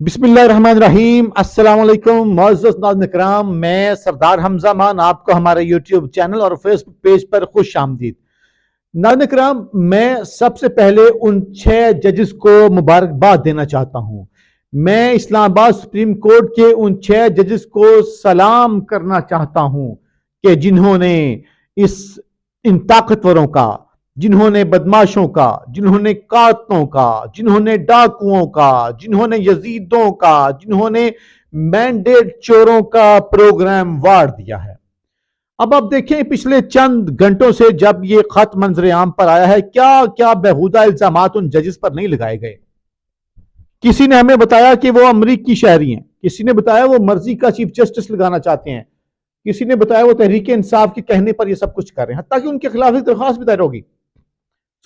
बिस्मिल्लाहिर्रहमानिर्रहीम। अस्सलाम वालेकुम मुअज़्ज़ज़ नाज़रीन इकराम, मैं सरदार हमजा मान आपको हमारे यूट्यूब चैनल और फेसबुक पेज पर खुश आमदीद। नाज़रीन इकराम, मैं सबसे पहले उन 6 जजेस को मुबारकबाद देना चाहता हूँ। मैं इस्लामाबाद सुप्रीम कोर्ट के उन 6 जजेस को सलाम करना चाहता हूँ कि जिन्होंने इस इन ताकतवरों का, जिन्होंने बदमाशों का, जिन्होंने कातलों का, जिन्होंने डाकुओं का, जिन्होंने यजीदों का, जिन्होंने मैंडेट चोरों का प्रोग्राम वार दिया है। अब आप देखें, पिछले चंद घंटों से जब ये खत मंजर आम पर आया है, क्या क्या बेहुदा इल्जामात उन जजेस पर नहीं लगाए गए। किसी ने हमें बताया कि वो अमरीकी शहरी हैं, किसी ने बताया वो मर्जी का चीफ जस्टिस लगाना चाहते हैं, किसी ने बताया वो तहरीक इंसाफ के कहने पर ये सब कुछ कर रहे हैं, ताकि उनके खिलाफ एक दरखास्त भी दायर होगी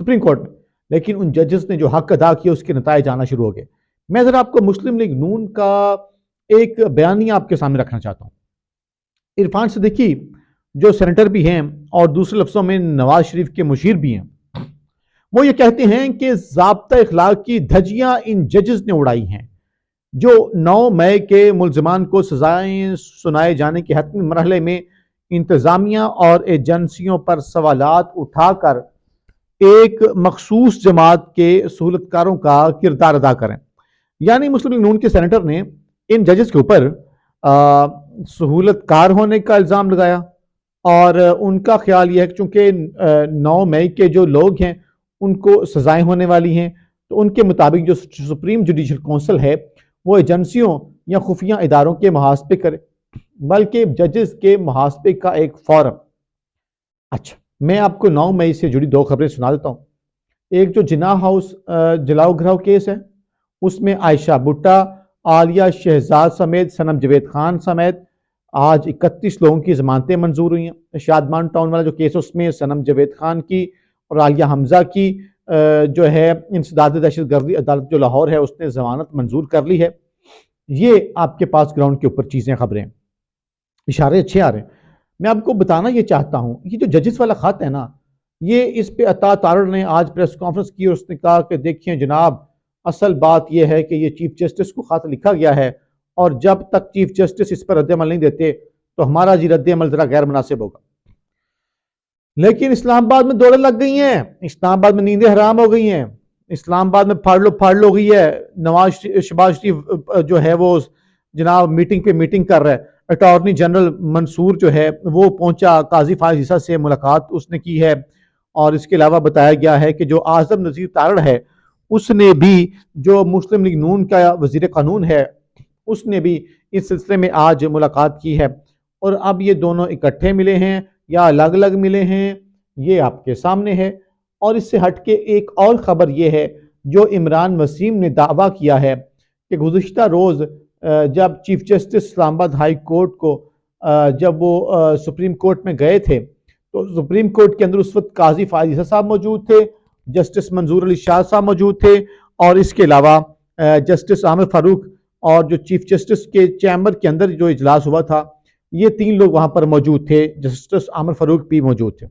सुप्रीम कोर्ट में। लेकिन उन जजेस ने जो हक अदा किया उसके नतायज आना शुरू हो गए। मैं जरा आपको मुस्लिम लीग नून का एक बयानिया आपके सामने रखना चाहता हूँ। इरफान सिद्दीकी जो सेनेटर भी हैं और दूसरे लफ्जों में नवाज शरीफ के मुशीर भी हैं, वो ये कहते हैं कि ज़ाब्ता इखलाक की धज्जियां इन जजेस ने उड़ाई हैं, जो 9 मई के मुलजमान को सजाएं सुनाए जाने के हतमी मरहले में इंतजामिया और एजेंसियों पर सवालात उठाकर एक मखसूस जमात के सहूलतकारों का किरदार अदा करें। यानी मुस्लिम लीग नून के सेनेटर ने इन जजेस के ऊपर सहूलतकार होने का इल्ज़ाम लगाया और उनका ख्याल यह है कि चूंकि 9 मई के जो लोग हैं उनको सजाएं होने वाली हैं, तो उनके मुताबिक जो सुप्रीम जुडिशल काउंसिल है वो एजेंसियों या खुफिया इदारों के मुहासबे करे, बल्कि जजेस के मुहासबे का एक फॉरम। अच्छा, मैं आपको 9 मई से जुड़ी 2 खबरें सुना देता हूँ। एक जो जिना हाउस जलाओ घराव केस है, उसमें आयशा भुट्टा, आलिया शहजाद समेत सनम जवेद खान समेत आज 31 लोगों की जमानतें मंजूर हुई हैं। शादमान टाउन वाला जो केस उसमें सनम जवेद खान की और आलिया हमजा की जो है इंसदाद दहशत गर्दी अदालत जो लाहौर है उसने जमानत मंजूर कर ली है। ये आपके पास ग्राउंड के ऊपर चीजें, खबरें, इशारे अच्छे आ रहे हैं। मैं आपको बताना ये चाहता हूं, ये जो जजेस वाला खत है ना, ये इस पे अता तारड़ ने आज प्रेस कॉन्फ्रेंस की और उसने कहा कि देखिए जनाब, असल बात यह है कि ये चीफ जस्टिस को खत लिखा गया है और जब तक चीफ जस्टिस इस पर रद्द-ए-अमल नहीं देते तो हमारा जी रद्द-ए-अमल जरा गैर मुनासिब होगा। लेकिन इस्लामाबाद में दौड़े लग गई हैं, इस्लामाबाद में नींदें हराम हो गई हैं, इस्लामाबाद में फाड़ लो गई है। शहबाज शरीफ जो है वो जनाब मीटिंग पे मीटिंग कर रहा है। अटॉर्नी जनरल मंसूर जो है वो पहुंचा, काजी फायज ईसा से मुलाकात उसने की है। और इसके अलावा बताया गया है कि जो आजम नज़ीर तारड़ है उसने भी, जो मुस्लिम लीग नून का वजीर कानून है, उसने भी इस सिलसिले में आज मुलाकात की है। और अब ये दोनों इकट्ठे मिले हैं या अलग अलग मिले हैं, ये आपके सामने है। और इससे हटके एक और खबर ये है, जो इमरान वसीम ने दावा किया है कि गुज़िश्ता रोज़ जब chief justice Islamabad high court को जब वो सुप्रीम कोर्ट में गए थे, तो सुप्रीम कोर्ट के अंदर उस वक्त काजी फायज ईसा साहब मौजूद थे, जस्टिस मंजूर अली शाह साहब मौजूद थे, और इसके अलावा जस्टिस आमिर फारूक और जो चीफ जस्टिस के चैम्बर के अंदर जो इजलास हुआ था, ये 3 लोग वहां पर मौजूद थे, जस्टिस आमिर फारूक भी मौजूद थे।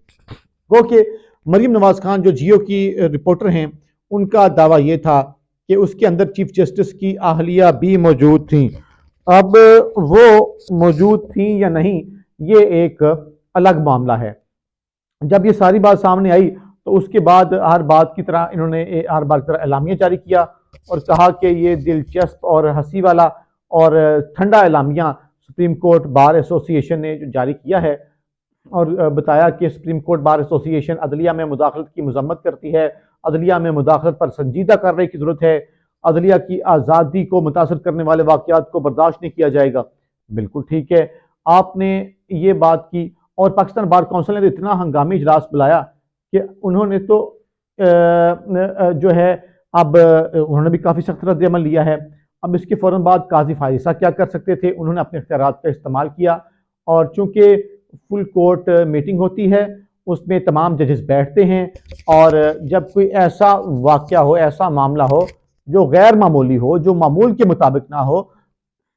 वो कि मरीम नवाज खान जो जियो की रिपोर्टर हैं, उनका दावा यह था कि उसके अंदर चीफ जस्टिस की आहलिया भी मौजूद थी। अब वो मौजूद थी या नहीं, ये एक अलग मामला है। जब ये सारी बात सामने आई तो उसके बाद हर बात की तरह इन्होंने हर बार की तरह एलामिया जारी किया और कहा कि ये दिलचस्प और हंसी वाला और ठंडा एलामिया सुप्रीम कोर्ट बार एसोसिएशन ने जो जारी किया है, और बताया कि सुप्रीम कोर्ट बार एसोसिएशन अदलिया में मुदाखलत की मजम्मत करती है, अदलिया में मुदाखलत पर संजीदा कार्रवाई की जरूरत है, अदलिया की आज़ादी को मुतासर करने वाले वाकयात को बर्दाश्त नहीं किया जाएगा। बिल्कुल ठीक है, आपने ये बात की। और पाकिस्तान बार काउंसिल ने तो इतना हंगामी इजलास बुलाया कि उन्होंने तो जो है अब उन्होंने भी काफ़ी सख्त रद्द-ए-अमल लिया है। अब इसके फ़ौरन बाद काजी फायज ईसा क्या कर सकते थे, उन्होंने अपने इख्तियारात का इस्तेमाल किया और चूंकि फुल कोर्ट मीटिंग होती है, उसमें तमाम जजेस बैठते हैं, और जब कोई ऐसा वाक़या हो, ऐसा मामला हो जो गैर मामूली हो, जो मामूल के मुताबिक ना हो,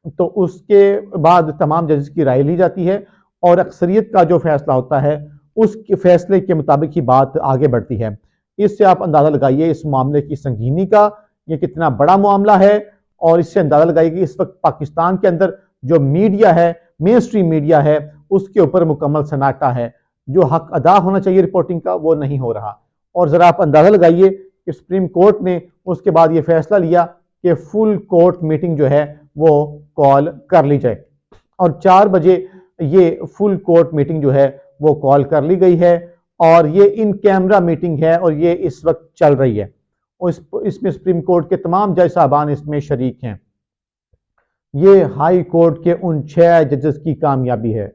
तो उसके बाद तमाम जजेस की राय ली जाती है और अक्सरियत का जो फैसला होता है उस फैसले के मुताबिक ही बात आगे बढ़ती है। इससे आप अंदाज़ा लगाइए इस मामले की संगीनी का, ये कितना बड़ा मामला है और इससे अंदाजा लगाइए कि इस वक्त पाकिस्तान के अंदर जो मीडिया है, मेन स्ट्रीम मीडिया है, उसके ऊपर मुकम्मल सन्नाटा है। जो हक अदा होना चाहिए रिपोर्टिंग का वो नहीं हो रहा। और जरा आप अंदाजा लगाइए कि सुप्रीम कोर्ट ने उसके बाद ये फैसला लिया कि फुल कोर्ट मीटिंग जो है वो कॉल कर ली जाए, और 4 बजे ये फुल कोर्ट मीटिंग जो है वो कॉल कर ली गई है, और ये इन कैमरा मीटिंग है और ये इस वक्त चल रही है, और इसमें सुप्रीम कोर्ट के तमाम जज साहबान इसमें शरीक हैं। ये हाई कोर्ट के उन 6 जजेस की कामयाबी है।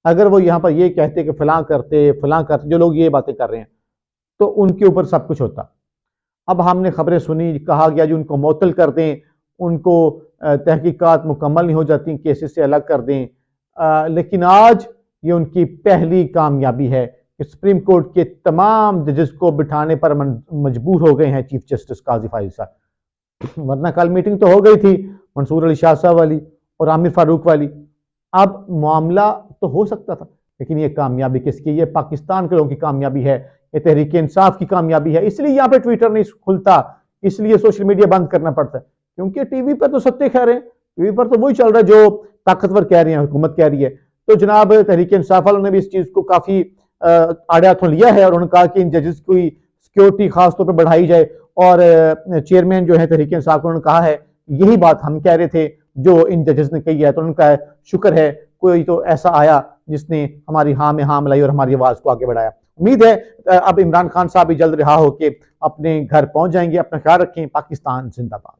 अगर वो यहाँ पर ये कहते कि फलां करते, जो लोग ये बातें कर रहे हैं, तो उनके ऊपर सब कुछ होता। अब हमने खबरें सुनी, कहा गया जी उनको मुअत्तल कर दें, उनको तहकीकात मुकम्मल नहीं हो जाती, केसेस से अलग कर दें। लेकिन आज ये उनकी पहली कामयाबी है कि सुप्रीम कोर्ट के तमाम जजेस को बिठाने पर मजबूर हो गए हैं चीफ जस्टिस काजी फाइज साहब। वरना कल मीटिंग तो हो गई थी मंसूर अली शाह साहब वाली और आमिर फारूक वाली, अब मामला तो हो सकता था, लेकिन ये कामयाबी किसकी? ये पाकिस्तान के लोगों की कामयाबी है, ये तहरीक इंसाफ की कामयाबी है। इसलिए यहाँ पे ट्विटर नहीं खुलता, इसलिए सोशल मीडिया बंद करना पड़ता है, क्योंकि टीवी पर तो सत्य कह रहे हैं, टीवी पर तो वही चल रहा है जो ताकतवर कह रही है, हुकूमत कह रही है। तो जनाब तहरीक इंसाफ वालों ने भी इस चीज को काफी आड़े हाथों लिया है, और उन्होंने कहा कि इन जजेस की सिक्योरिटी खासतौर पर बढ़ाई जाए, और चेयरमैन जो है तहरीक इंसाफ को उन्होंने कहा है यही बात हम कह रहे थे जो इन जजेस ने कही है। तो उनका शुक्र है कोई तो ऐसा आया जिसने हमारी हाँ में हाँ मिलाई और हमारी आवाज को आगे बढ़ाया। उम्मीद है अब इमरान खान साहब भी जल्द रिहा होकर अपने घर पहुंच जाएंगे। अपना ख्याल रखें। पाकिस्तान जिंदाबाद।